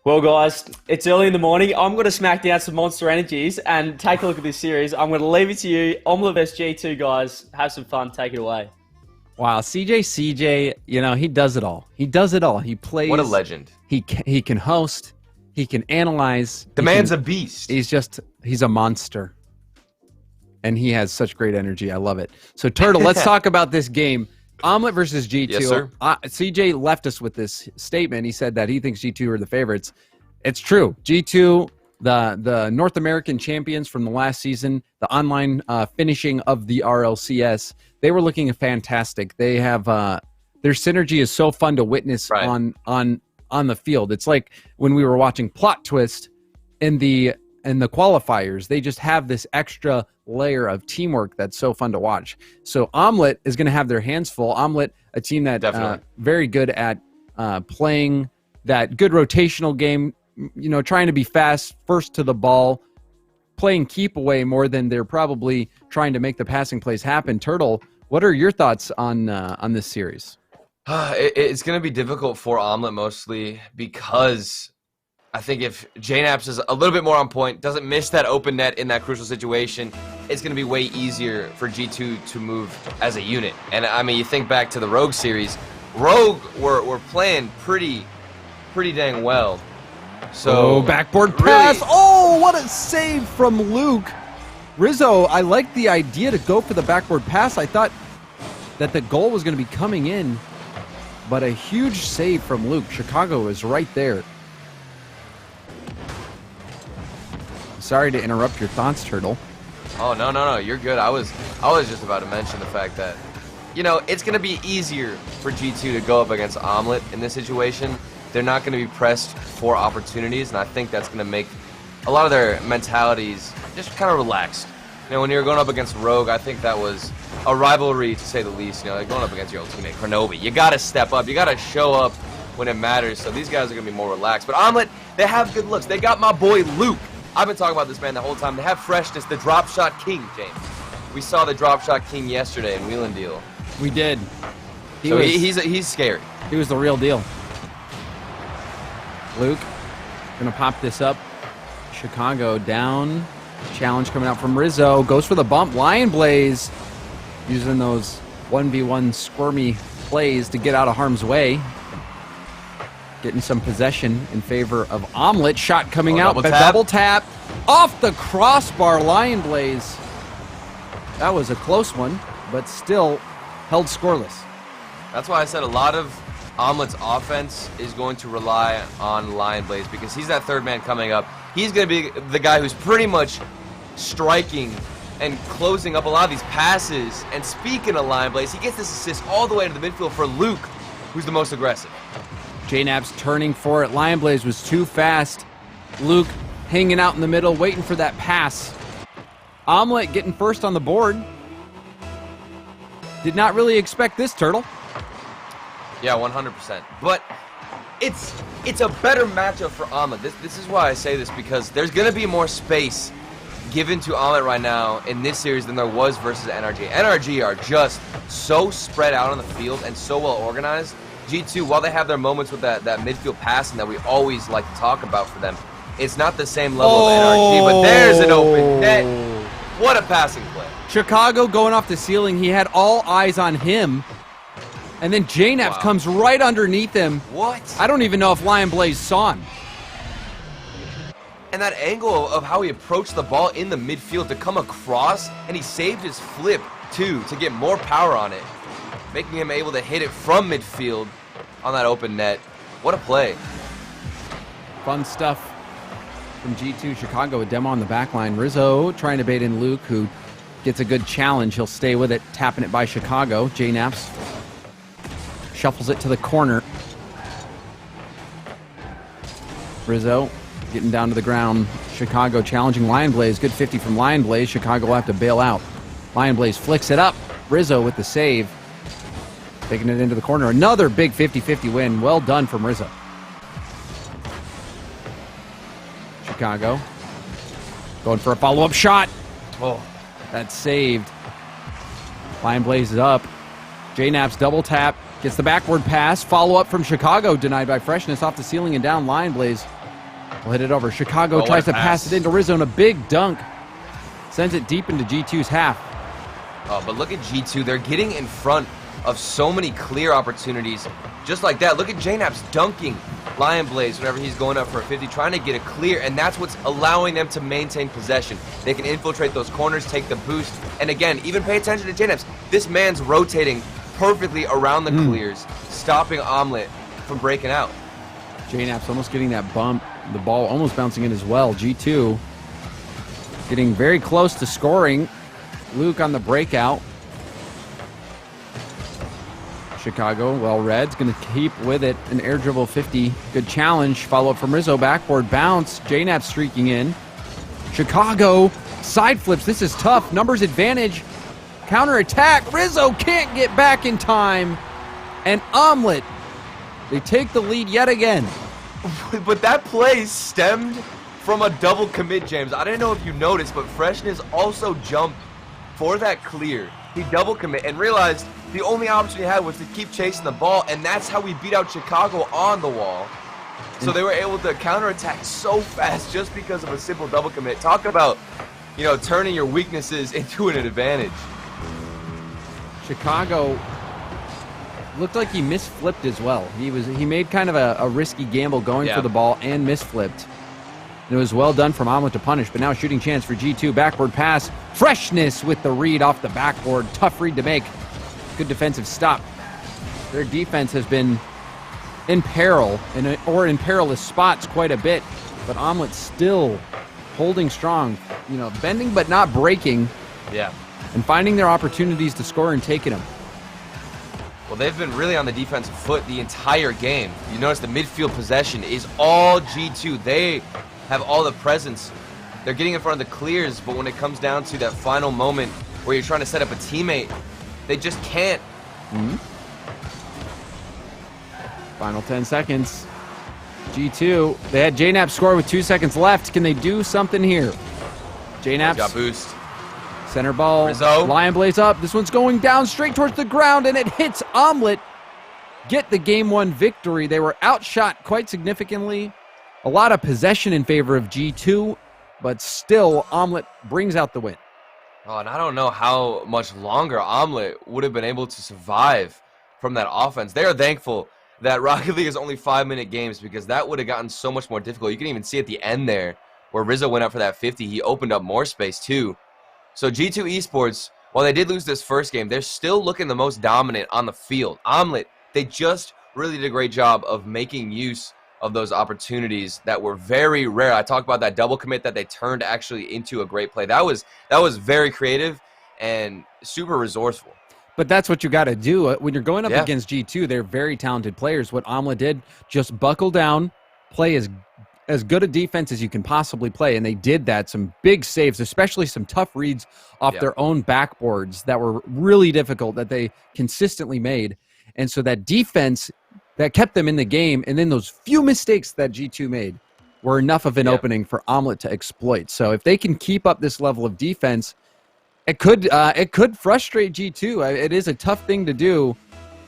Well, guys, it's early in the morning. I'm going to smack down some Monster Energies and take a look at this series. I'm going to leave it to you. Omelette vs G2, guys. Have some fun. Take it away. Wow, CJ, he does it all. He does it all. He plays. What a legend. He can host. He can analyze. The man's a beast. He's a monster. And he has such great energy. I love it. So, Turtle, let's talk about this game. Omelette versus G2. Yes, sir. CJ left us with this statement. He said that he thinks G2 are the favorites. It's true. G2, the North American champions from the last season, the online finishing of the RLCS, they were looking fantastic. They have their synergy is so fun to witness on the field. It's like when we were watching Plot Twist in the qualifiers. They just have this extra layer of teamwork that's so fun to watch. So Omelette is going to have their hands full. Omelette, a team that very good at playing that good rotational game, trying to be fast, first to the ball, playing keep away more than they're probably trying to make the passing plays happen. Turtle, what are your thoughts on this series? It's going to be difficult for Omelette mostly because I think if JNaps is a little bit more on point, doesn't miss that open net in that crucial situation, it's going to be way easier for G2 to move as a unit. And I mean, you think back to the Rogue series, Rogue were playing pretty dang well. So backboard pass. Oh, what a save from Luke. Rizzo, I like the idea to go for the backboard pass. I thought that the goal was going to be coming in, but a huge save from Luke. Chicago is right there. Sorry to interrupt your thoughts, Turtle. Oh, no, you're good. I was just about to mention the fact that, it's going to be easier for G2 to go up against Omelette in this situation. They're not going to be pressed for opportunities, and I think that's going to make a lot of their mentalities just kind of relaxed. When you're going up against Rogue, I think that was a rivalry, to say the least. Like going up against your old teammate, Kronovi. You got to step up. You got to show up when it matters, so these guys are going to be more relaxed. But Omelette, they have good looks. They got my boy Luke. I've been talking about this man the whole time. They have freshness, the drop shot king, James. We saw the drop shot king yesterday in Wheel and Deal. We did. He's scary. He was the real deal. Luke, gonna pop this up. Chicago down. Challenge coming out from Rizzo. Goes for the bump. Lion Blaze using those 1v1 squirmy plays to get out of harm's way. Getting some possession in favor of Omelette. Shot coming out. Double tap. Off the crossbar. Lion Blaze. That was a close one, but still held scoreless. That's why I said a lot of Omelette's offense is going to rely on Lion Blaze because he's that third man coming up. He's going to be the guy who's pretty much striking and closing up a lot of these passes. And speaking of Lion Blaze, he gets this assist all the way to the midfield for Luke, who's the most aggressive. JNaps turning for it. Lion Blaze was too fast. Luke hanging out in the middle, waiting for that pass. Omelette getting first on the board. Did not really expect this, Turtle. Yeah, 100%. But it's a better matchup for Omelette. This is why I say this, because there's going to be more space given to Omelette right now in this series than there was versus NRG. NRG are just so spread out on the field and so well organized. G2, while they have their moments with that midfield passing that we always like to talk about for them, it's not the same level of NRG, but there's an open net. What a passing play. Chicago going off the ceiling. He had all eyes on him. And then JNaps comes right underneath him. What? I don't even know if Lion Blaze saw him. And that angle of how he approached the ball in the midfield to come across, and he saved his flip, too, to get more power on it, making him able to hit it from midfield on that open net. What a play. Fun stuff from G2. Chicago, a demo on the back line. Rizzo trying to bait in Luke, who gets a good challenge. He'll stay with it, tapping it by Chicago. JNaps shuffles it to the corner. Rizzo getting down to the ground. Chicago challenging Lion Blaze. Good 50 from Lion Blaze. Chicago will have to bail out. Lion Blaze flicks it up. Rizzo with the save. Taking it into the corner. Another big 50-50 win. Well done from Rizzo. Chicago going for a follow-up shot. Oh, that's saved. Lion Blaze is up. JNaps double tap. Gets the backward pass. Follow-up from Chicago. Denied by Freshness. Off the ceiling and down. Lion Blaze We'll hit it over. Chicago what tries a to pass it into Rizzo, and a big dunk. Sends it deep into G2's half. Oh, but look at G2. They're getting in front of so many clear opportunities. Just like that. Look at JNAP's dunking Lion Blaze whenever he's going up for a 50, trying to get it clear, and that's what's allowing them to maintain possession. They can infiltrate those corners, take the boost, and again, even pay attention to JNAP's. This man's rotating perfectly around the clears, stopping Omelette from breaking out. JNAP's almost getting that bump. The ball almost bouncing in as well. G2 getting very close to scoring. Luke on the breakout. Chicago, well read, going to keep with it. An air dribble 50. Good challenge. Follow up from Rizzo. Backboard bounce. JNAP streaking in. Chicago side flips. This is tough. Numbers advantage. Counter attack. Rizzo can't get back in time. And Omelette, they take the lead yet again. But that play stemmed from a double commit, James. I didn't know if you noticed, but Freshness also jumped for that clear. He double commit and realized the only option he had was to keep chasing the ball, and that's how we beat out Chicago on the wall. So they were able to counterattack so fast just because of a simple double commit. Talk about, turning your weaknesses into an advantage. Chicago looked like he misflipped as well. He made kind of a risky gamble going for the ball and misflipped. And it was well done from Omelette to punish, but now a shooting chance for G2. Backward pass. Freshness with the read off the backboard. Tough read to make. Good defensive stop. Their defense has been in peril, or in perilous spots quite a bit, but Omelette still holding strong. Bending but not breaking. Yeah. And finding their opportunities to score and taking them. Well, they've been really on the defensive foot the entire game. You notice the midfield possession is all G2. They have all the presence. They're getting in front of the clears, but when it comes down to that final moment where you're trying to set up a teammate, they just can't. Final 10 seconds. G2, they had JNAP score with 2 seconds left. Can they do something here? JNAP got boost. Center ball. Rizzo. Lion Blaze up. This one's going down straight towards the ground, and it hits Omelette. Get the game one victory. They were outshot quite significantly. A lot of possession in favor of G2, but still Omelette brings out the win. Oh, and I don't know how much longer Omelette would have been able to survive from that offense. They are thankful that Rocket League is only 5-minute games, because that would have gotten so much more difficult. You can even see at the end there where Rizzo went up for that 50. He opened up more space too. So G2 Esports, while they did lose this first game, they're still looking the most dominant on the field. Omelette, they just really did a great job of making use of those opportunities that were very rare. I talked about that double commit that they turned actually into a great play. That was very creative and super resourceful. But that's what you got to do. When you're going up against G2, they're very talented players. What Omelette did, just buckle down, play as good a defense as you can possibly play, and they did that. Some big saves, especially some tough reads off their own backboards that were really difficult that they consistently made. And so that defense that kept them in the game, and then those few mistakes that G2 made were enough of an opening for Omelette to exploit. So if they can keep up this level of defense, it could frustrate G2. It is a tough thing to do,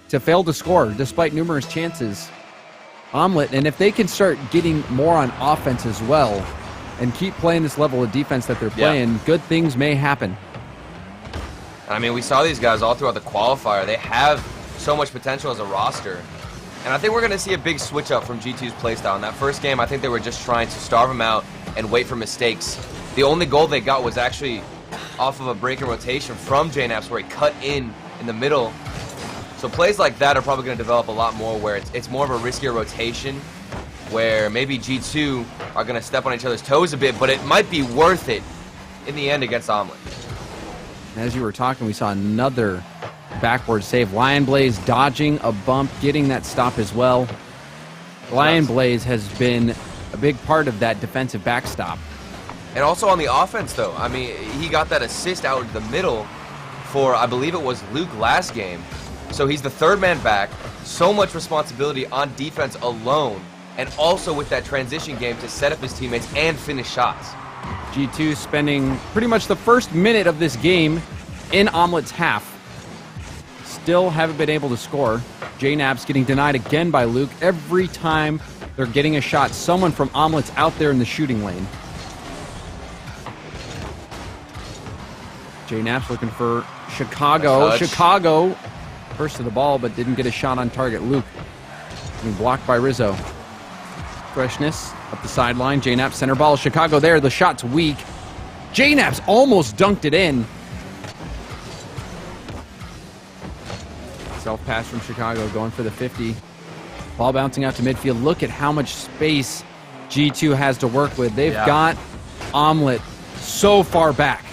to fail to score despite numerous chances. Omelette, and if they can start getting more on offense as well and keep playing this level of defense that they're playing, good things may happen. I mean, we saw these guys all throughout the qualifier. They have so much potential as a roster. And I think we're going to see a big switch up from G2's playstyle. In that first game, I think they were just trying to starve them out and wait for mistakes. The only goal they got was actually off of a break and rotation from JNAPS, where he cut in the middle. So plays like that are probably going to develop a lot more, where it's more of a riskier rotation, where maybe G2 are going to step on each other's toes a bit, but it might be worth it in the end against Omelette. As you were talking, we saw another backboard save. Lion Blaze dodging a bump, getting that stop as well. Lion Blaze has been a big part of that defensive backstop. And also on the offense, though. I mean, he got that assist out the middle for, I believe it was Luke last game. So he's the third man back. So much responsibility on defense alone. And also with that transition game to set up his teammates and finish shots. G2 spending pretty much the first minute of this game in Omelette's half. Still haven't been able to score. JNAP's getting denied again by Luke. Every time They're getting a shot. Someone from Omelette's out there in the shooting lane. JNap's looking for Chicago. Chicago first to the ball, but didn't get a shot on target. Luke being blocked by Rizzo. Freshness up the sideline. JNap center ball. Chicago there. The shot's weak. JNap's almost dunked it in. Self pass from Chicago going for the 50. Ball bouncing out to midfield. Look at how much space G2 has to work with. They've got Omelette so far back.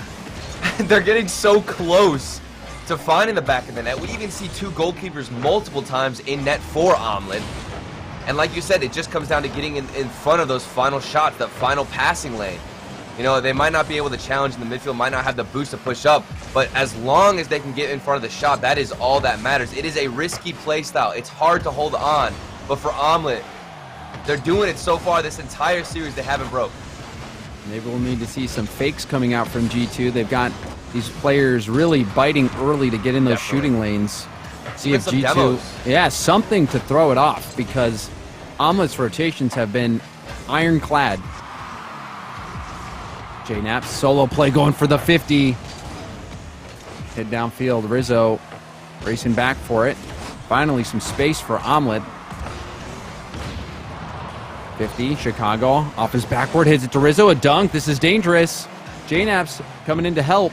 They're getting so close to finding the back of the net. We even see two goalkeepers multiple times in net for Omelette. And like you said, it just comes down to getting in front of those final shots, that final passing lane. You know, they might not be able to challenge in the midfield, might not have the boost to push up, but as long as they can get in front of the shot, that is all that matters. It is a risky play style. It's hard to hold on, but for Omelette, they're doing it so far this entire series. They haven't broke. Maybe we'll need to see some fakes coming out from G2. They've got these players really biting early to get in those shooting lanes. See if G2, something to throw it off, because Omelette's rotations have been ironclad. JNap's solo play going for the 50. Head downfield. Rizzo racing back for it. Finally some space for Omelette. 50, Chicago off his backward, hits it to Rizzo, a dunk. This is dangerous. JNap's coming in to help.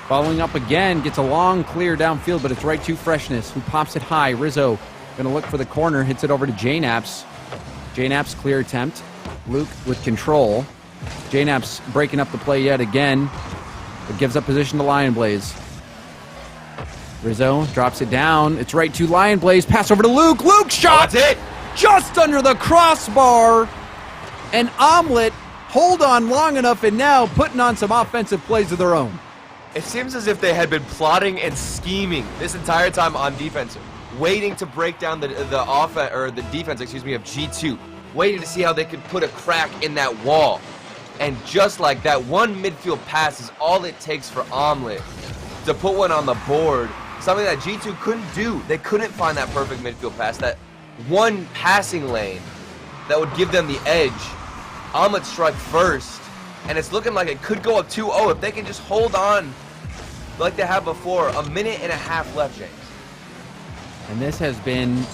Following up again, gets a long clear downfield, but it's right to Freshness, who pops it high. Rizzo gonna look for the corner, hits it over to JNap's. JNap's clear attempt. Luke with control. JNap's breaking up the play yet again, but gives up position to Lion Blaze. Rizzo drops it down. It's right to Lion Blaze. Pass over to Luke. Luke shot! That's it! Just under the crossbar. And Omelette hold on long enough, and now putting on some offensive plays of their own. It seems as if they had been plotting and scheming this entire time on defense, waiting to break down the offense, or the defense, of G2, waiting to see how they could put a crack in that wall. And just like that, one midfield pass is all it takes for Omelette to put one on the board, something that G2 couldn't do. They couldn't find that perfect midfield pass, that one passing lane that would give them the edge. Omelette strike first, and it's looking like it could go up 2-0 if they can just hold on like they have before. A minute and a half left, James. And this has been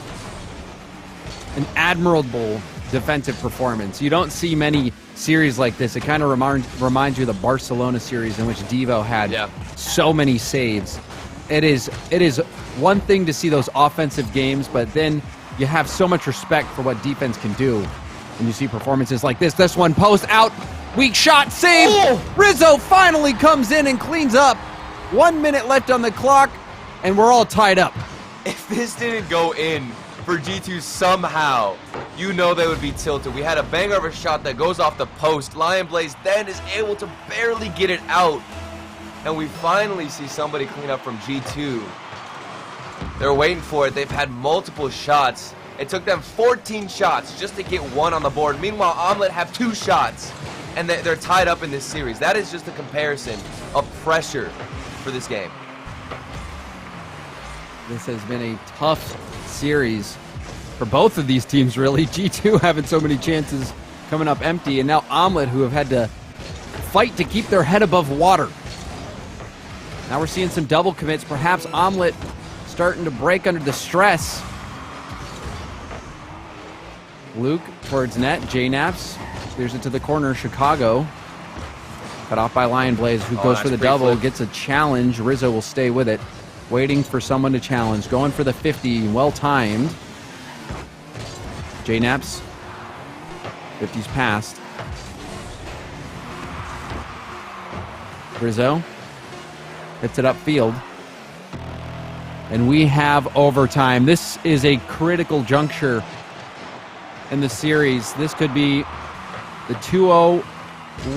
an admirable defensive performance. You don't see many series like this. It kind of reminds you of the Barcelona series in which Devo had so many saves. It is one thing to see those offensive games, but then you have so much respect for what defense can do when you see performances like this. This one, post out, weak shot, save. Oh! Rizzo finally comes in and cleans up. 1 minute left on the clock, and we're all tied up. If this didn't go in for G2 somehow, you know they would be tilted. We had a banger of a shot that goes off the post. Lion Blaze then is able to barely get it out, and we finally see somebody clean up from G2. They're waiting for it. They've had multiple shots. It took them 14 shots just to get one on the board. Meanwhile, Omelette have 2 shots, and they're tied up in this series. That is just a comparison of pressure for this game. This has been a tough series for both of these teams, really. G2 having so many chances coming up empty, and now Omelette, who have had to fight to keep their head above water. Now we're seeing some double commits. Perhaps Omelette starting to break under the stress. Luke towards net. JNap's clears it to the corner. Chicago cut off by Lion Blaze, who goes for the double, gets a challenge. Rizzo will stay with it, waiting for someone to challenge. Going for the 50, well timed. JNap's 50's passed. Rizzo hits it upfield. And we have overtime. This is a critical juncture in the series. This could be the 2-0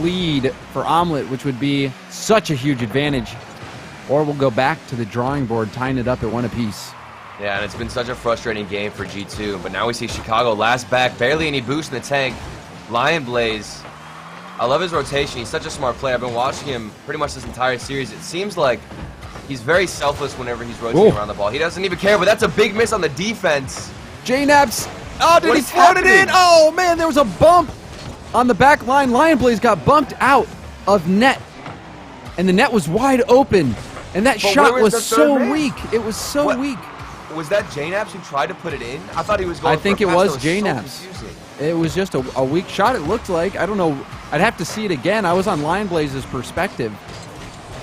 lead for Omelette, which would be such a huge advantage. Or we'll go back to the drawing board, tying it up at 1 apiece. Yeah, and it's been such a frustrating game for G2. But now we see Chicago last back, barely any boost in the tank. Lion Blaze, I love his rotation. He's such a smart player. I've been watching him pretty much this entire series. It seems like he's very selfless whenever he's rotating around the ball. He doesn't even care, but that's a big miss on the defense. JNap's Oh, did What he is float it in? happening? Oh, man, there was a bump on the back line. Lion Blaze got bumped out of net, and the net was wide open, and that But shot where was was the third so man? weak. It was so What? weak. Was that J-Naps who tried to put it in? I thought he was going I think for a it pass. was That J-Naps. So confusing. It was just a weak shot, it looked like. I don't know. I'd have to see it again. I was on Lion Blaze's perspective,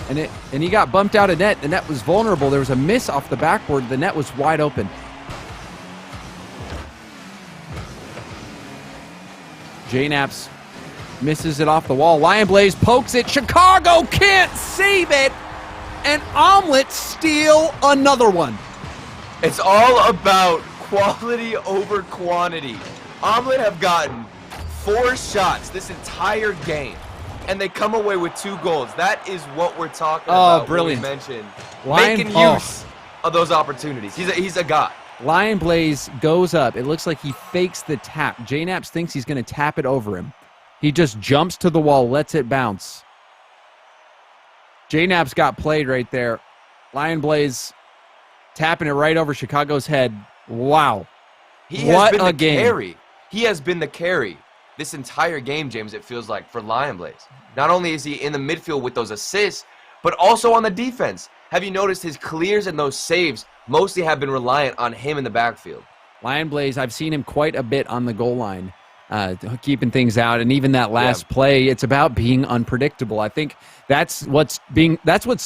and he got bumped out of net. The net was vulnerable. There was a miss off the backboard. The net was wide open. J-Naps misses it off the wall. Lion Blaze pokes it. Chicago can't save it. And Omelette steal another one. It's all about quality over quantity. Omelette have gotten 4 shots this entire game, and they come away with 2 goals. That is what we're talking about. Brilliant. When we mentioned Lion- making use of those opportunities. He's a god. Lion Blaze goes up. It looks like he fakes the tap. J-Naps thinks he's going to tap it over him. He just jumps to the wall, lets it bounce. J-Naps got played right there. Lion Blaze tapping it right over Chicago's head. Wow. He has What been a the game. carry. He has been the carry this entire game, James, it feels like, for Lion Blaze. Not only is he in the midfield with those assists, but also on the defense. Have you noticed his clears and those saves mostly have been reliant on him in the backfield? Lion Blaze, I've seen him quite a bit on the goal line, keeping things out. And even that last play, it's about being unpredictable. I think that's what's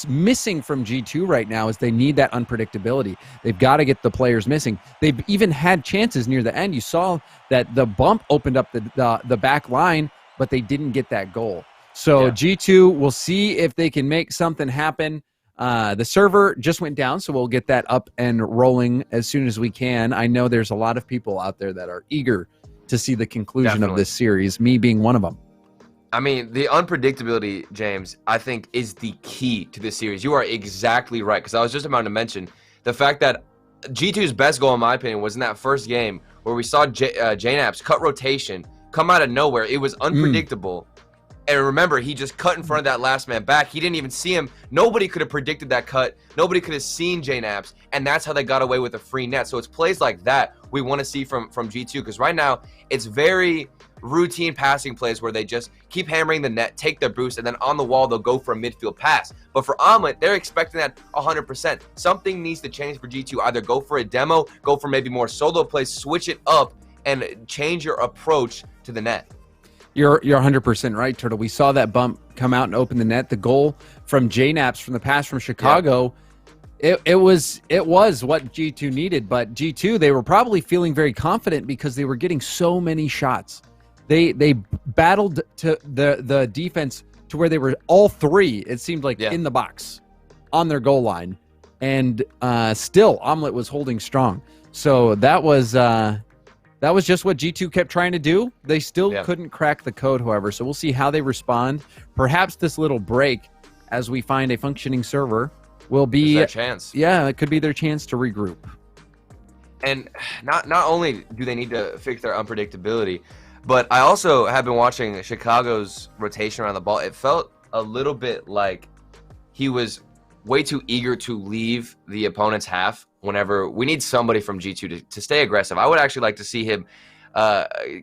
missing from G2 right now is they need that unpredictability. They've got to get the players missing. They've even had chances near the end. You saw that the bump opened up the back line, but they didn't get that goal. So G2, we'll see if they can make something happen. The server just went down, so we'll get that up and rolling as soon as we can. I know there's a lot of people out there that are eager to see the conclusion of this series, me being one of them. I mean, the unpredictability, James, I think is the key to this series. You are exactly right, because I was just about to mention the fact that G2's best goal, in my opinion, was in that first game where we saw J-Naps cut rotation, come out of nowhere. It was unpredictable. And remember, he just cut in front of that last man back. He didn't even see him. Nobody could have predicted that cut. Nobody could have seen J-Naps. And that's how they got away with a free net. So it's plays like that we want to see from G2. Because right now, it's very routine passing plays where they just keep hammering the net, take their boost, and then on the wall, they'll go for a midfield pass. But for Omelette, they're expecting that 100%. Something needs to change for G2. Either go for a demo, go for maybe more solo plays, switch it up, and change your approach to the net. You're 100% right, Turtle. We saw that bump come out and open the net. The goal from J-Naps from the pass from Chicago, it was what G2 needed. But G2, they were probably feeling very confident because they were getting so many shots. They battled to the defense to where they were all 3, it seemed like, in the box on their goal line. And still, Omelette was holding strong. So that was just what G2 kept trying to do. They still couldn't crack the code, however. So we'll see how they respond. Perhaps this little break, as we find a functioning server, will be their chance. Yeah, it could be their chance to regroup. And not only do they need to fix their unpredictability, but I also have been watching Chicago's rotation around the ball. It felt a little bit like he was way too eager to leave the opponent's half whenever we need somebody from G2 to stay aggressive. I would actually like to see him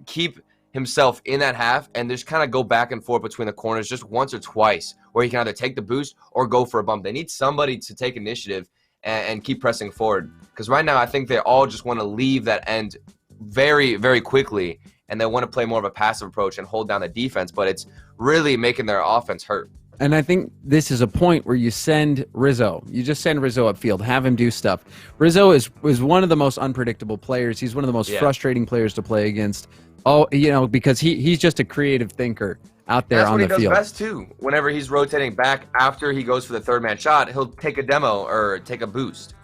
keep himself in that half and just kind of go back and forth between the corners just once or twice, where he can either take the boost or go for a bump. They need somebody to take initiative and keep pressing forward. Because right now I think they all just want to leave that end very, very quickly, and they want to play more of a passive approach and hold down the defense, but it's really making their offense hurt. And I think this is a point where you send Rizzo. You just send Rizzo upfield, have him do stuff. Rizzo is one of the most unpredictable players. He's one of the most frustrating players to play against. Oh, because he's just a creative thinker out there on the field. That's what he does best too. Whenever he's rotating back after he goes for the third man shot, he'll take a demo or take a boost.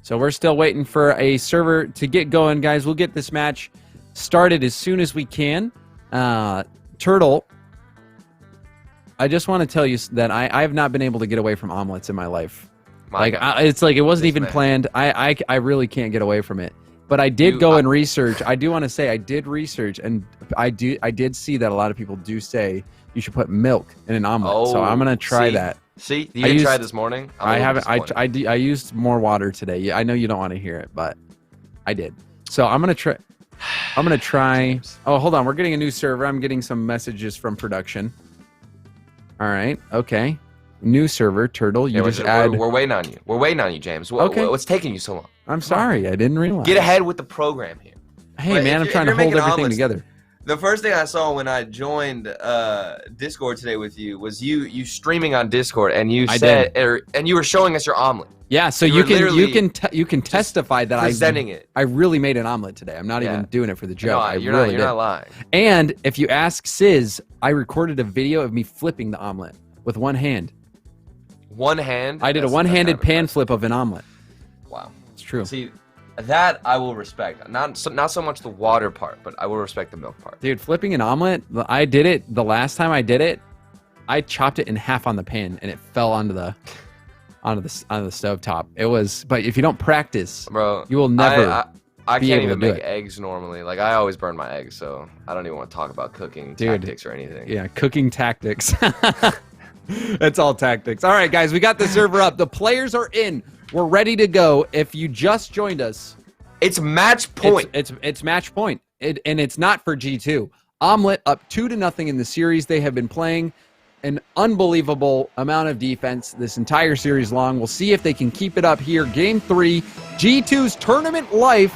So we're still waiting for a server to get going, guys. We'll get this match started as soon as we can. Turtle, I just want to tell you that I have not been able to get away from omelettes in my life. It's like it wasn't even planned. I really can't get away from it. But I did go and research. I do want to say I did research, and I did see that a lot of people do say you should put milk in an omelet. So I'm gonna try that. See, you didn't try this morning. I haven't. I used more water today. I know you don't want to hear it, but I did. So I'm gonna try. Oh, hold on. We're getting a new server. I'm getting some messages from production. All right. Okay. New server, Turtle. You just add. We're waiting on you. We're waiting on you, James. What's taking you so long? I'm sorry. I didn't realize. Get ahead with the program here. Hey, But man, I'm trying to hold everything together. The first thing I saw when I joined Discord today with you was you streaming on Discord, and you and you were showing us your omelet. Yeah, so you can testify that I really made an omelet today. I'm not even doing it for the joke. No, you're not lying. And if you ask Sizz, I recorded a video of me flipping the omelet with one hand. One hand? I did a one-handed pan flip of an omelet. Wow, it's true. See, that I will respect. Not so much the water part, but I will respect the milk part. Dude, flipping an omelet, I did it the last time I did it. I chopped it in half on the pan, and it fell onto the stovetop. It was, but if you don't practice, bro, you will never. I can't even make eggs normally. Like, I always burn my eggs, so I don't even want to talk about cooking tactics or anything. Yeah, cooking tactics. That's all tactics. All right, guys, we got the server up. The players are in. We're ready to go. If you just joined us, it's match point. It's match point, and it's not for G2. Omelette up 2-0 in the series. They have been playing an unbelievable amount of defense this entire series long. We'll see if they can keep it up here. Game 3, G2's tournament life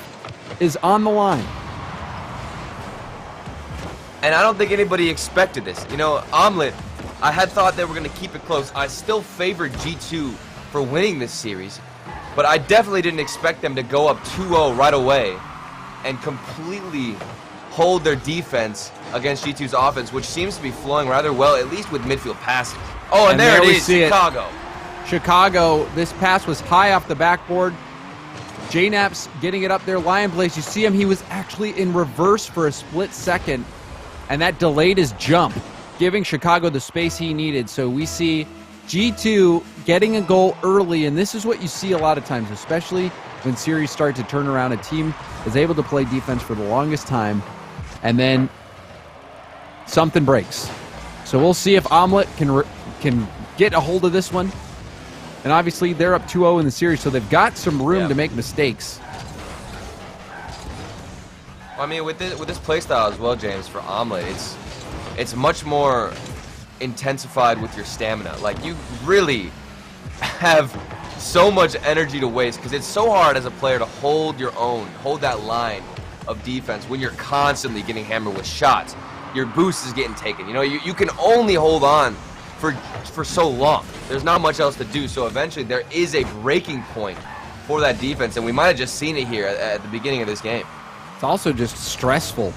is on the line. And I don't think anybody expected this. You know, Omelette, I had thought they were going to keep it close. I still favored G2 for winning this series, but I definitely didn't expect them to go up 2-0 right away and completely hold their defense against G2's offense, which seems to be flowing rather well, at least with midfield passes. Oh, and there it is, Chicago. Chicago, this pass was high off the backboard. JNaps getting it up there. Lion Blaze, you see him, he was actually in reverse for a split second, and that delayed his jump, giving Chicago the space he needed. So we see G2 getting a goal early, and this is what you see a lot of times, especially when series start to turn around. A team is able to play defense for the longest time, and then something breaks. So we'll see if Omelette can get a hold of this one. And obviously they're up 2-0 in the series, so they've got some room to make mistakes. I mean, with this play style as well, James, for Omelette, it's much more intensified with your stamina. Like, you really have so much energy to waste because it's so hard as a player to hold your own, hold that line of defense when you're constantly getting hammered with shots. Your boost is getting taken. You know, you can only hold on for so long. There's not much else to do, so eventually there is a breaking point for that defense, and we might have just seen it here at the beginning of this game. It's also just stressful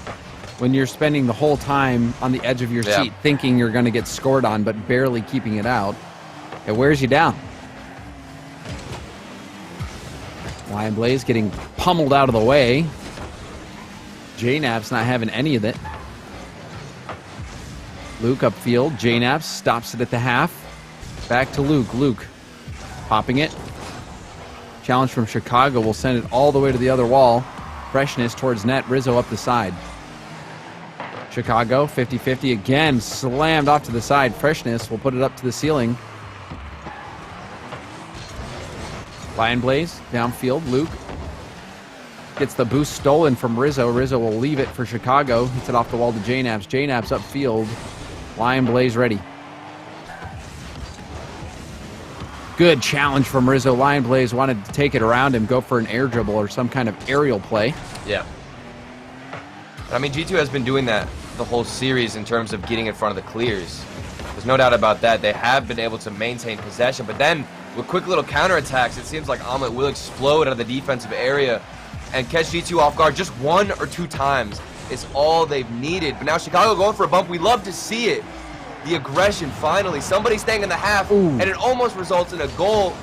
when you're spending the whole time on the edge of your seat thinking you're going to get scored on but barely keeping it out. It wears you down. Lion Blaze getting pummeled out of the way. JNaps not having any of it. Luke upfield. JNaps stops it at the half. Back to Luke. Luke popping it. Challenge from Chicago will send it all the way to the other wall. Freshness towards net. Rizzo up the side. Chicago 50-50 again. Slammed off to the side. Freshness will put it up to the ceiling. Lion Blaze downfield. Luke gets the boost stolen from Rizzo. Rizzo will leave it for Chicago. Hits it off the wall to JNaps. JNaps upfield. Lion Blaze ready. Good challenge from Rizzo. Lion Blaze wanted to take it around him, go for an air dribble or some kind of aerial play. Yeah. I mean, G2 has been doing that the whole series in terms of getting in front of the clears. There's no doubt about that. They have been able to maintain possession, but then with quick little counterattacks, it seems like Omelette will explode out of the defensive area and catch G2 off guard just 1 or 2 times. Is all they've needed. But now Chicago going for a bump. We love to see it. The aggression, finally. Somebody staying in the half, and it almost results in a goal.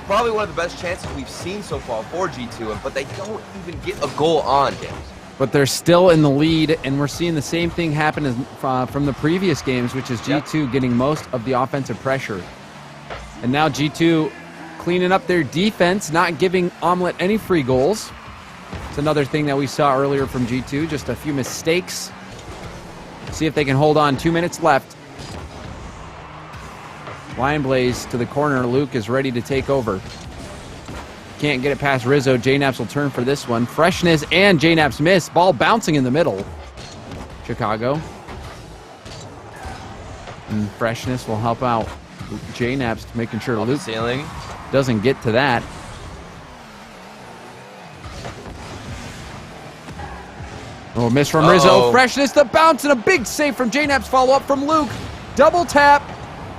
Probably one of the best chances we've seen so far for G2, but they don't even get a goal on, James. But they're still in the lead, and we're seeing the same thing happen as, from the previous games, which is G2 getting most of the offensive pressure. And now G2 cleaning up their defense, not giving Omelette any free goals. It's another thing that we saw earlier from G2, just a few mistakes. See if they can hold on. 2 minutes left. Lion Blaze to the corner. Luke is ready to take over. Can't get it past Rizzo. J-Naps will turn for this one. Freshness and J-Naps miss. Ball bouncing in the middle. Chicago. And Freshness will help out J-Naps, making sure Luke ceiling doesn't get to that. Oh, miss from Rizzo. Freshness, the bounce, and a big save from J-Naps. Follow up from Luke. Double tap.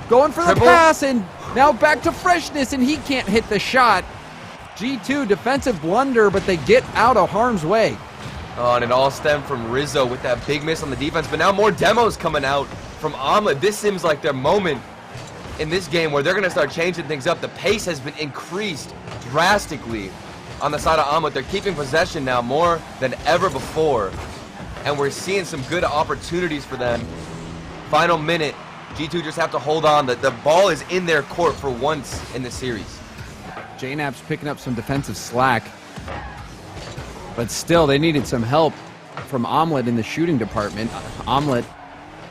Going for the pass, and now back to Freshness, and he can't hit the shot. G2 defensive blunder, but they get out of harm's way. Oh, and it all stemmed from Rizzo with that big miss on the defense, but now more demos coming out from Omelette. This seems like their moment in this game where they're going to start changing things up. The pace has been increased drastically on the side of Omelette. They're keeping possession now more than ever before, and we're seeing some good opportunities for them. Final minute, G2 just have to hold on. The ball is in their court for once in the series. J-Naps picking up some defensive slack, but still they needed some help from Omelette in the shooting department. Omelette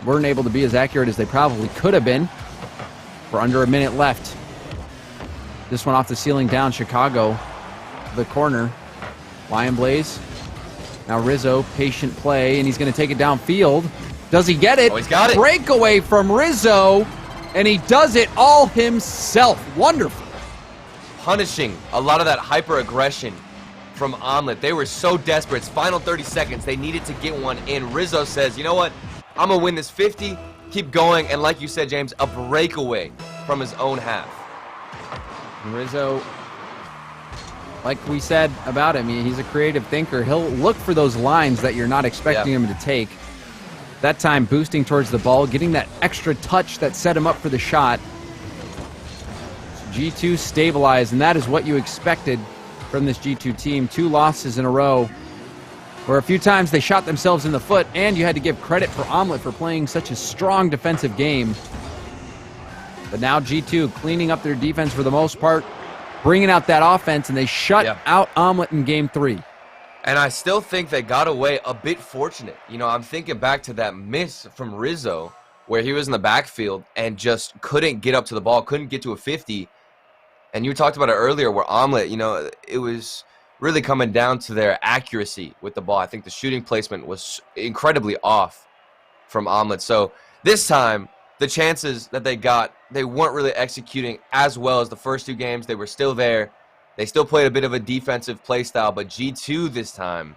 weren't able to be as accurate as they probably could have been. For under a minute left. This one off the ceiling down. Chicago, the corner. Lion Blaze. Now Rizzo, patient play, and he's going to take it downfield. Does he get it? Oh, he's got it. Breakaway from Rizzo, and he does it all himself. Wonderful. Punishing a lot of that hyper-aggression from Omelette. They were so desperate. It's final 30 seconds. They needed to get one in. Rizzo says, you know what? I'm going to win this 50. Keep going, and like you said, James, a breakaway from his own half. Rizzo, like we said about him, he's a creative thinker. He'll look for those lines that you're not expecting him to take. That time, boosting towards the ball, getting that extra touch that set him up for the shot. G2 stabilized, and that is what you expected from this G2 team. 2 losses in a row, where a few times they shot themselves in the foot, and you had to give credit for Omelette for playing such a strong defensive game. But now G2 cleaning up their defense for the most part, bringing out that offense, and they shut out Omelette in Game 3. And I still think they got away a bit fortunate. You know, I'm thinking back to that miss from Rizzo, where he was in the backfield and just couldn't get up to the ball, couldn't get to a 50. And you talked about it earlier where Omelette, you know, it was really coming down to their accuracy with the ball. I think the shooting placement was incredibly off from Omelette. So this time, the chances that they got, they weren't really executing as well as the first 2 games. They were still there. They still played a bit of a defensive play style, but G2 this time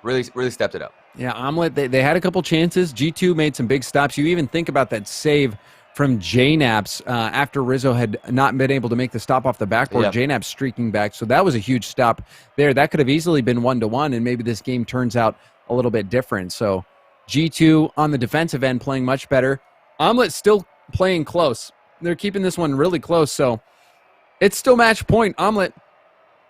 really stepped it up. Yeah, Omelette, they had a couple chances. G2 made some big stops. You even think about that save from J-Naps after Rizzo had not been able to make the stop off the backboard. J-Naps streaking back, so that was a huge stop there. That could have easily been 1-1, and maybe this game turns out a little bit different. So G2 on the defensive end playing much better. Omelette still playing close. They're keeping this one really close, so it's still match point. Omelette,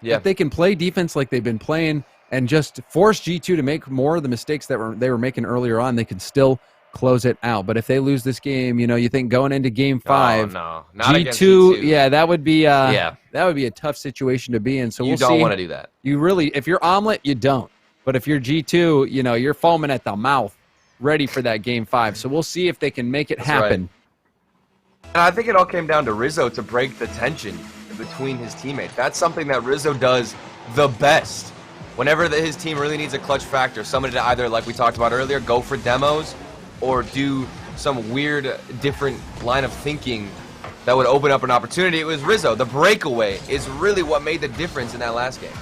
if they can play defense like they've been playing and just force G2 to make more of the mistakes that they were making earlier on, they can still close it out. But if they lose this game, you know, you think going into Game 5, not G2, yeah, that would be that would be a tough situation to be in. So you don't want to do that. You really, if you're Omelette, you don't. But if you're G2, you know, you're foaming at the mouth, ready for that Game 5. So we'll see if they can make it happen. Right. And I think it all came down to Rizzo to break the tension between his teammates. That's something that Rizzo does the best. Whenever his team really needs a clutch factor, somebody to either, like we talked about earlier, go for demos or do some weird, different line of thinking that would open up an opportunity, it was Rizzo. The breakaway is really what made the difference in that last game.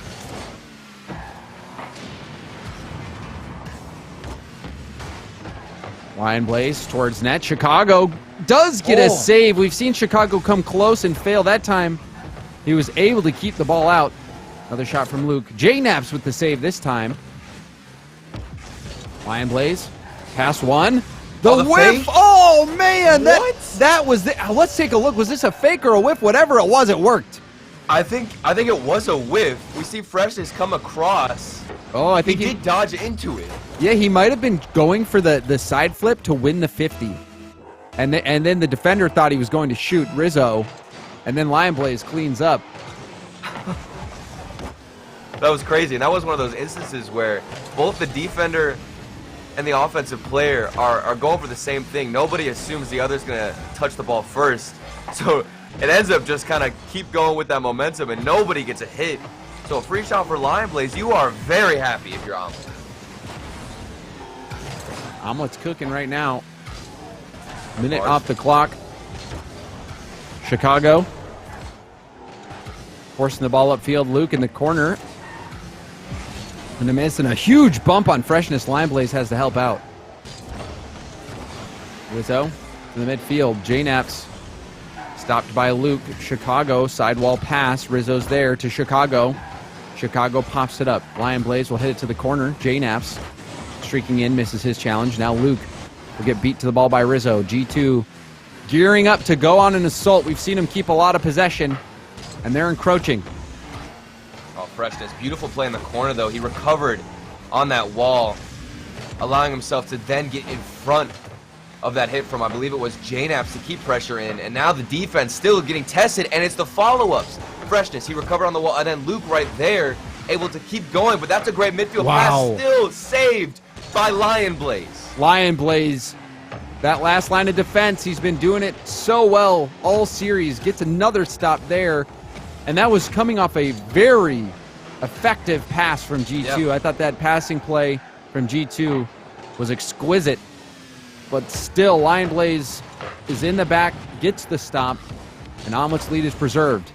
Lion Blaze towards net. Chicago does get a save. We've seen Chicago come close and fail. That time, he was able to keep the ball out. Another shot from Luke. J-Naps with the save this time. Lion Blaze. Pass one. The whiff. Fake? Oh, man. That was the. Let's take a look. Was this a fake or a whiff? Whatever it was, it worked. I think it was a whiff. We see Freshness come across. Oh, I think he did dodge into it. Yeah, he might have been going for the side flip to win the 50. And then the defender thought he was going to shoot Rizzo. And then Lion Blaze cleans up. That was crazy. And that was one of those instances where both the defender and the offensive player are going for the same thing. Nobody assumes the other's going to touch the ball first. So it ends up just kind of keep going with that momentum, and nobody gets a hit. So a free shot for Lion Blaze, you are very happy if you're Omelette. Omelette's cooking right now. Minute off the clock. Chicago forcing the ball upfield. Luke in the corner. And a miss and a huge bump on Freshness. Lion Blaze has to help out. Rizzo to the midfield. JNaps stopped by Luke. Chicago sidewall pass. Rizzo's there to Chicago. Chicago pops it up. Lion Blaze will hit it to the corner. JNaps streaking in, misses his challenge. Now Luke will get beat to the ball by Rizzo. G2 gearing up to go on an assault. We've seen him keep a lot of possession, and they're encroaching. Oh, Freshness. Beautiful play in the corner, though. He recovered on that wall, allowing himself to then get in front of that hit from, I believe it was JNaps, to keep pressure in. And now the defense still getting tested, and it's the follow-ups. Freshness, he recovered on the wall, and then Luke right there able to keep going. But that's a great midfield pass, still saved by Lion Blaze. Lion Blaze, that last line of defense, he's been doing it so well all series. Gets another stop there, and that was coming off a very effective pass from G2. Yep. I thought that passing play from G2 was exquisite, but still Lion Blaze is in the back, gets the stop, and Omelette's lead is preserved.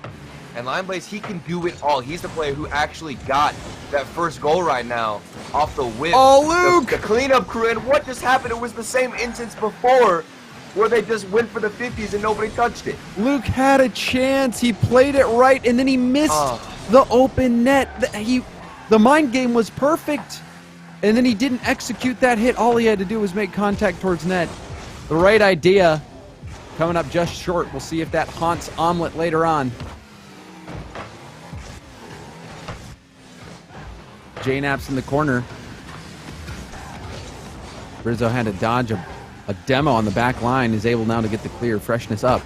And Lion Blaze, he can do it all. He's the player who actually got that first goal right now off the whip. Oh, Luke! The cleanup crew, and what just happened, it was the same instance before where they just went for the 50s and nobody touched it. Luke had a chance. He played it right, and then he missed the open net. The mind game was perfect, and then he didn't execute that hit. All he had to do was make contact towards net. The right idea coming up just short. We'll see if that haunts Omelette later on. JNaps in the corner. Rizzo had to dodge a demo on the back line. Is able now to get the clear. Freshness up.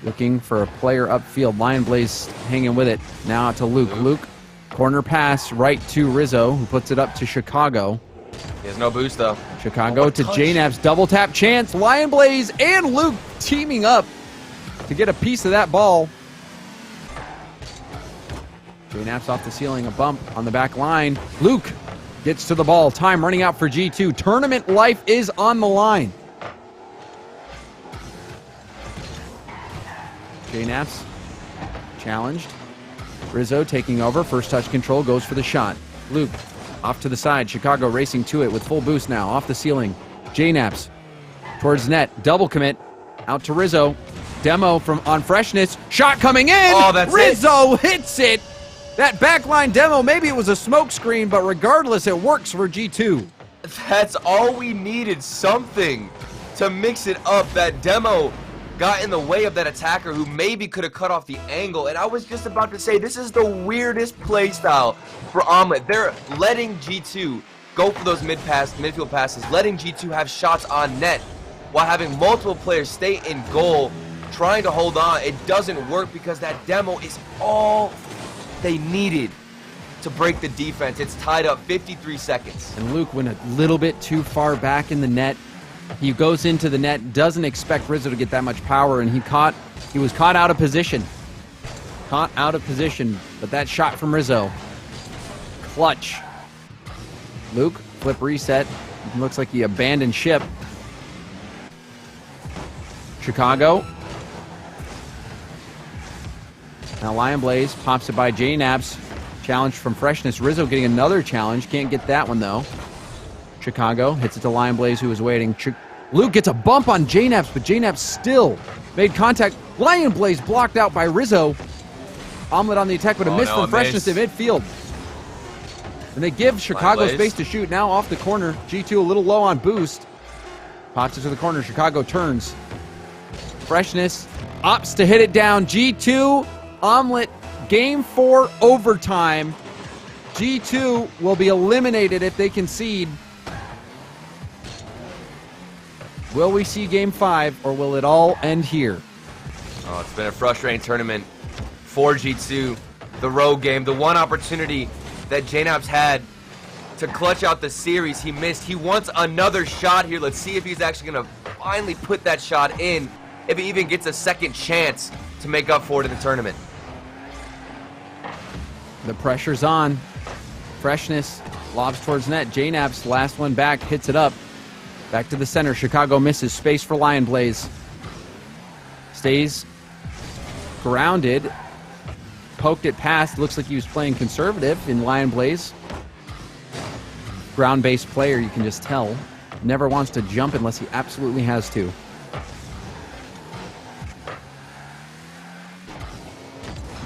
Looking for a player upfield. Lion Blaze hanging with it. Now out to Luke. Luke, corner pass right to Rizzo, who puts it up to Chicago. He has no boost, though. Chicago to JNaps. Double tap chance. Lion Blaze and Luke teaming up to get a piece of that ball. JNaps off the ceiling, a bump on the back line. Luke gets to the ball. Time running out for G2. Tournament life is on the line. JNaps challenged. Rizzo taking over. First touch control, goes for the shot. Luke off to the side. Chicago racing to it with full boost now. Off the ceiling. JNaps towards net. Double commit. Out to Rizzo. Demo from on Freshness. Shot coming in. Oh, that's Rizzo hits it. That backline demo, maybe it was a smoke screen, but regardless, it works for G2. That's all we needed, something to mix it up. That demo got in the way of that attacker who maybe could have cut off the angle. And I was just about to say, this is the weirdest play style for Omelette. They're letting G2 go for those midfield passes, letting G2 have shots on net while having multiple players stay in goal, trying to hold on. It doesn't work because that demo is all they needed to break the defense. It's tied up 53 seconds. And Luke went a little bit too far back in the net. He goes into the net, doesn't expect Rizzo to get that much power, and he was caught out of position. Caught out of position, but that shot from Rizzo, clutch. Luke, flip reset. Looks like he abandoned ship. Chicago. Now Lion Blaze pops it by JNaps. Challenge from Freshness. Rizzo getting another challenge. Can't get that one, though. Chicago hits it to Lion Blaze, who was waiting. Luke gets a bump on JNaps, but JNaps still made contact. Lion Blaze blocked out by Rizzo. Omelette on the attack, but a miss from Freshness in midfield. And they give Chicago space to shoot. Now off the corner. G2 a little low on boost. Pops it to the corner. Chicago turns. Freshness opts to hit it down. G2, Omelette, game 4 overtime. G2 will be eliminated if they concede. Will we see game 5, or will it all end here? Oh, it's been a frustrating tournament for G2. The road game, the one opportunity that JNaps had to clutch out the series, he missed. He wants another shot here. Let's see if he's actually going to finally put that shot in. if he even gets a second chance to make up for it in the tournament. The pressure's on. Freshness lobs towards net. JNap's last one back, hits it up. Back to the center. Chicago misses. Space for Lion Blaze. Stays grounded. Poked it past. Looks like he was playing conservative in Lion Blaze. Ground-based player, you can just tell. Never wants to jump unless he absolutely has to.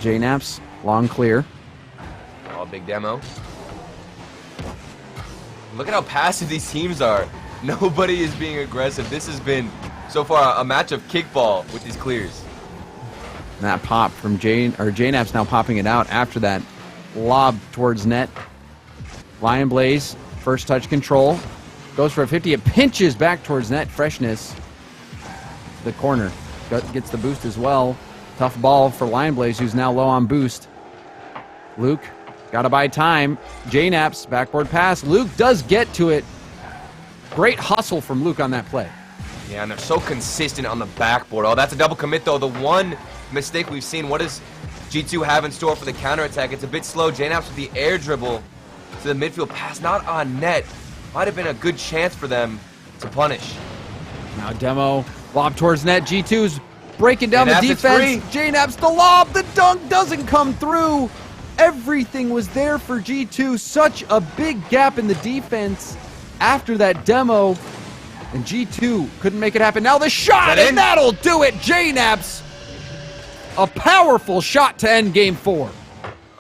JNap's long clear. Oh, big demo. Look at how passive these teams are. Nobody is being aggressive. This has been, so far, a match of kickball with these clears. And that pop from JNap's now popping it out after that lob towards net. Lion Blaze, first touch control. Goes for a 50. It pinches back towards net. Freshness. The corner. Gets the boost as well. Tough ball for Lion Blaze, who's now low on boost. Luke, gotta buy time. JNap's backboard pass. Luke does get to it. Great hustle from Luke on that play. Yeah, and they're so consistent on the backboard. Oh, that's a double commit, though. The one mistake we've seen. What does G2 have in store for the counterattack? It's a bit slow. JNap's with the air dribble to the midfield pass. Not on net. Might have been a good chance for them to punish. Now demo. Lob towards net. G2's breaking down the JNap's defense. JNap's the lob. The dunk doesn't come through. Everything was there for G2. Such a big gap in the defense after that demo. And G2 couldn't make it happen. Now the shot, and that'll do it. JNap's a powerful shot to end game 4.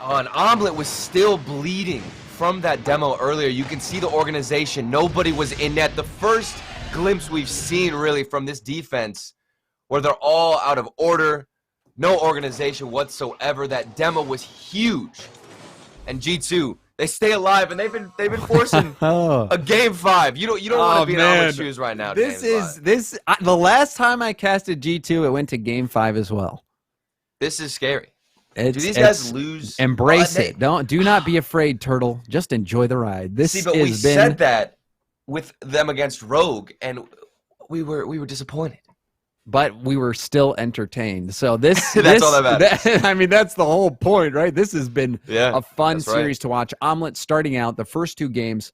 Oh, and Omelette was still bleeding from that demo earlier. You can see the organization. Nobody was in net. The first glimpse we've seen, really, from this defense, where they're all out of order. No organization whatsoever. That demo was huge. And G2, they stay alive, and they've been forcing a game 5. You don't want to be in Omelette's shoes right now. The last time I casted G2, it went to game 5 as well. This is scary. Do these guys lose? Embrace it. Do not be afraid, Turtle. Just enjoy the ride. We said that with them against Rogue, and we were disappointed. But we were still entertained. So that's all that matters. I mean, that's the whole point, right? This has been a fun series right. to watch. Omelette starting out the first 2 games,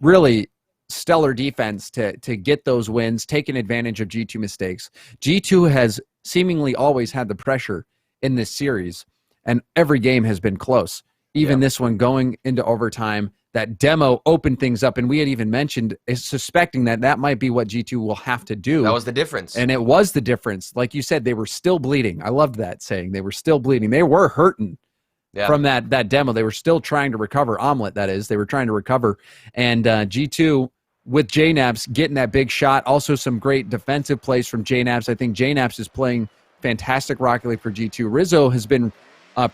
really stellar defense to get those wins, taking advantage of G2 mistakes. G2 has seemingly always had the pressure in this series, and every game has been close. Even this one going into overtime. That demo opened things up, and we had even mentioned suspecting that might be what G2 will have to do. That was the difference. And it was the difference. Like you said, they were still bleeding. I loved that saying. They were still bleeding. They were hurting from that demo. They were still trying to recover. Omelette, that is. They were trying to recover. And G2, with JNap's getting that big shot, also some great defensive plays from JNap's. I think JNap's is playing fantastic Rocket League for G2. Rizzo has been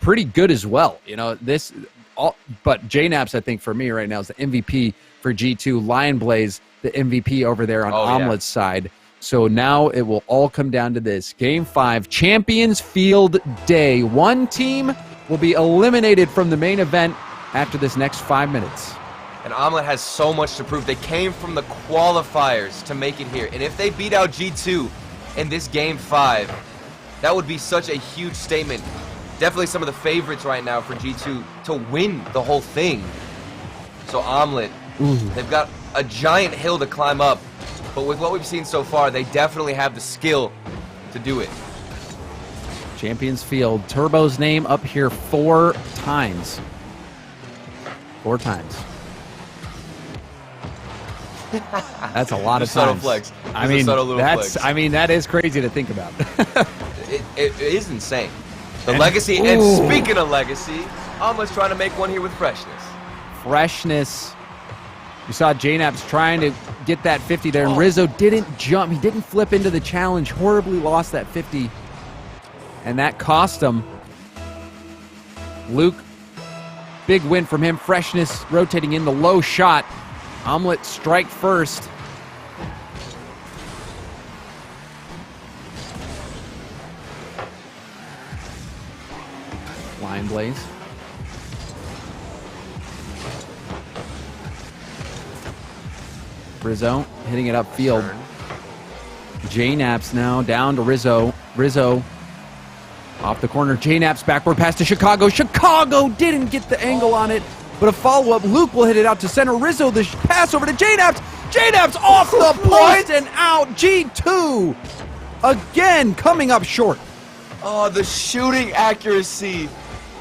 pretty good as well. You know, but JNap's, I think, for me right now is the MVP for G2. Lion Blaze, the MVP over there on Omelette's side. So now it will all come down to this. Game 5, Champions Field Day. One team will be eliminated from the main event after this next 5 minutes. And Omelette has so much to prove. They came from the qualifiers to make it here. And if they beat out G2 in this Game 5, that would be such a huge statement. Definitely some of the favorites right now for G2 to win the whole thing. So Omelette, they've got a giant hill to climb up. But with what we've seen so far, they definitely have the skill to do it. Champions Field. Turbo's name up here 4 times. 4 times. That's a lot of subtle times. Flex. I mean, that is crazy to think about. it is insane. The legacy, and speaking of legacy, Omelette's trying to make one here with Freshness. Freshness. You saw JNap's trying to get that 50 there, and Rizzo didn't jump. He didn't flip into the challenge. Horribly lost that 50, and that cost him. Luke, big win from him. Freshness rotating in the low shot. Omelette strike first. Lion Blaze. Rizzo hitting it upfield. J-Naps now down to Rizzo. Rizzo off the corner. J-Naps backward pass to Chicago. Chicago didn't get the angle on it, but a follow-up. Luke will hit it out to center. Rizzo, the pass over to J-Naps. J-Naps off the post and out. G2 again coming up short. Oh, the shooting accuracy.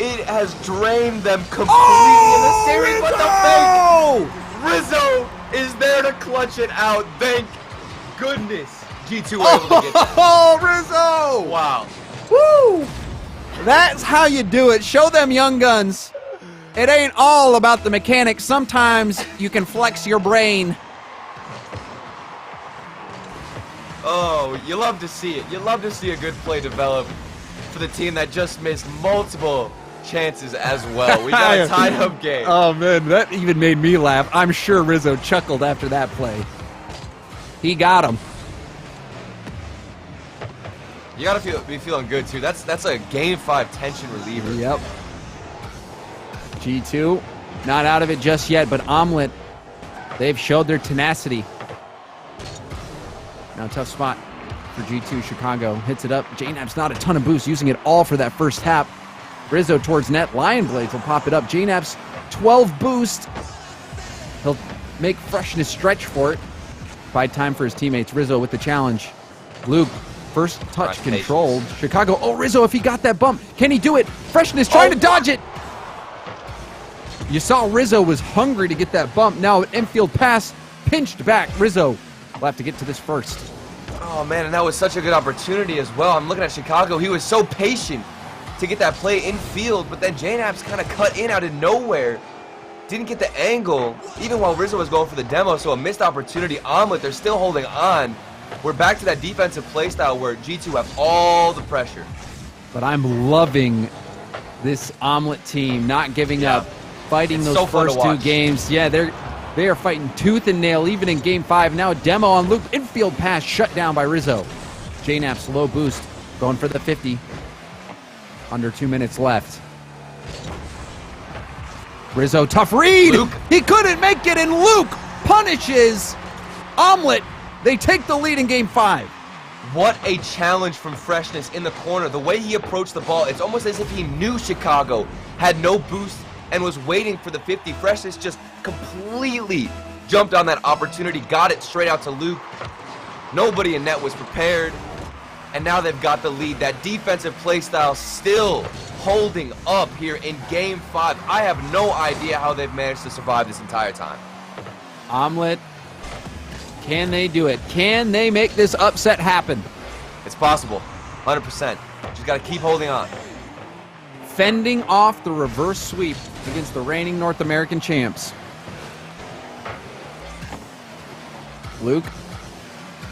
It has drained them completely in the series. What the fake? Rizzo is there to clutch it out. Thank goodness G2 were able to get that. Oh, Rizzo! Wow. Woo! That's how you do it. Show them young guns. It ain't all about the mechanics. Sometimes you can flex your brain. Oh, you love to see it. You love to see a good play develop for the team that just missed multiple chances as well. We got a tied-up game. Oh, man, that even made me laugh. I'm sure Rizzo chuckled after that play. He got him. You gotta be feeling good too. That's a Game 5 tension reliever. Yep. G2 not out of it just yet, but Omelette, they've showed their tenacity. Now tough spot for G2. Chicago hits it up. J-Naps not a ton of boost, using it all for that first tap. Rizzo towards net. Lion Blades will pop it up. J-Naps 12 boost. He'll make Freshness stretch for it. Bide time for his teammates. Rizzo with the challenge. Luke, first touch controlled. Chicago, oh, Rizzo, if he got that bump. Can he do it? Freshness trying to dodge it. You saw Rizzo was hungry to get that bump. Now an infield pass, pinched back. Rizzo will have to get to this first. Oh, man, and that was such a good opportunity as well. I'm looking at Chicago. He was so patient to get that play in field, but then J-Naps kind of cut in out of nowhere. Didn't get the angle, even while Rizzo was going for the demo, so a missed opportunity. Omelette, they're still holding on. We're back to that defensive play style where G2 have all the pressure. But I'm loving this Omelette team not giving up, fighting those first two games. Yeah, they are fighting tooth and nail, even in Game 5. Now a demo on Luke. Infield pass shut down by Rizzo. J-Naps low boost, going for the 50. Under 2 minutes left. Rizzo, tough read. Luke. He couldn't make it, and Luke punishes Omelette. They take the lead in Game 5. What a challenge from Freshness in the corner. The way he approached the ball, it's almost as if he knew Chicago had no boost and was waiting for the 50. Freshness just completely jumped on that opportunity, got it straight out to Luke. Nobody in net was prepared, and now they've got the lead. That defensive play style still holding up here in Game 5. I have no idea how they've managed to survive this entire time. Omelette, can they do it? Can they make this upset happen? It's possible, 100%. Just got to keep holding on. Fending off the reverse sweep against the reigning North American champs. Luke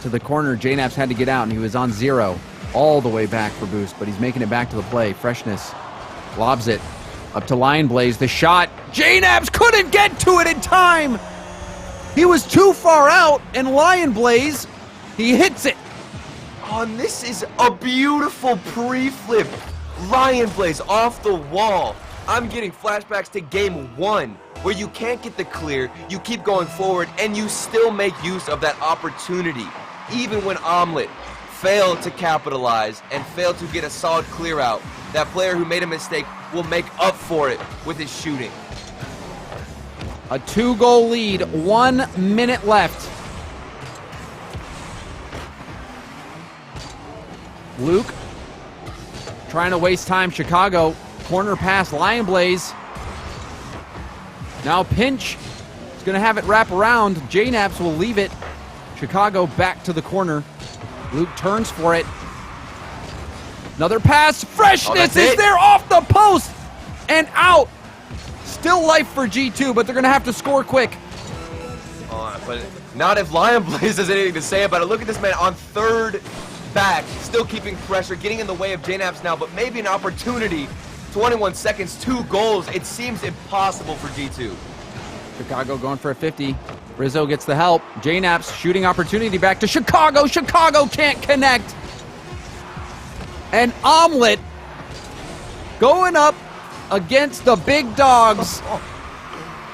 to the corner. J-Naps had to get out, and he was on 0 all the way back for boost, but he's making it back to the play. Freshness lobs it up to Lion Blaze. The shot. J-Naps couldn't get to it in time. He was too far out, and Lion Blaze, he hits it. Oh, and this is a beautiful pre-flip. Lion Blaze off the wall. I'm getting flashbacks to Game 1, where you can't get the clear, you keep going forward, and you still make use of that opportunity. Even when Omelette failed to capitalize and failed to get a solid clear out, that player who made a mistake will make up for it with his shooting. A 2-goal lead, 1 minute left. Luke trying to waste time. Chicago, corner pass, Lion Blaze. Now pinch. He's going to have it wrap around. J-Naps will leave it. Chicago back to the corner. Luke turns for it. Another pass. Freshness is there off the post and out. Still life for G2, but they're going to have to score quick. But not if Lion Blaze has anything to say about it. Look at this man on third back, still keeping pressure, getting in the way of J-Naps now, but maybe an opportunity. 21 seconds, 2 goals. It seems impossible for G2. Chicago going for a 50. Rizzo gets the help. J-Naps shooting opportunity back to Chicago. Chicago can't connect. And Omelette going up against the big dogs.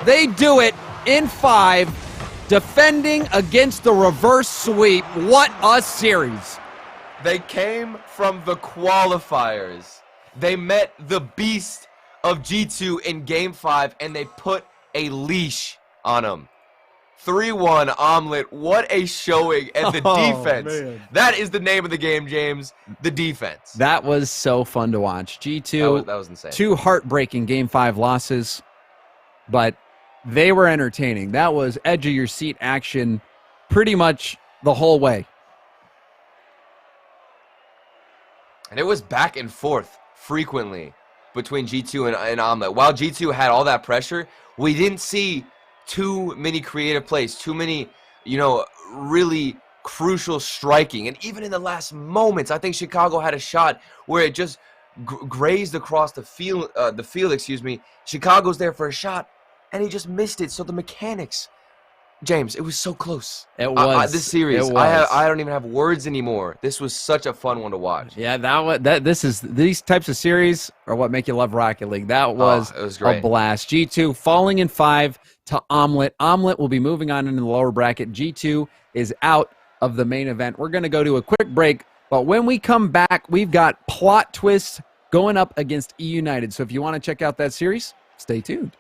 They do it in 5. defending against the reverse sweep. What a series. They came from the qualifiers. They met the beast of G2 in Game 5, and they put a leash on him. 3-1 Omelette. What a showing. And the defense. Man. That is the name of the game, James. The defense. That was so fun to watch. G2, That was insane. 2 heartbreaking Game 5 losses, but they were entertaining. That was edge-of-your-seat action pretty much the whole way. And it was back and forth frequently between G2 and Omelette. While G2 had all that pressure, we didn't see too many creative plays, too many, really crucial striking. And even in the last moments, I think Chicago had a shot where it just grazed across the field. Chicago's there for a shot, and he just missed it. So the mechanics, James, it was so close. It was. This series, It was. I don't even have words anymore. This was such a fun one to watch. Yeah, these types of series are what make you love Rocket League. That was, it was great. a blast. G2 falling in 5 to Omelette. Omelette will be moving on into the lower bracket. G2 is out of the main event. We're going to go to a quick break, but when we come back, we've got plot twists going up against E United. So if you want to check out that series, stay tuned.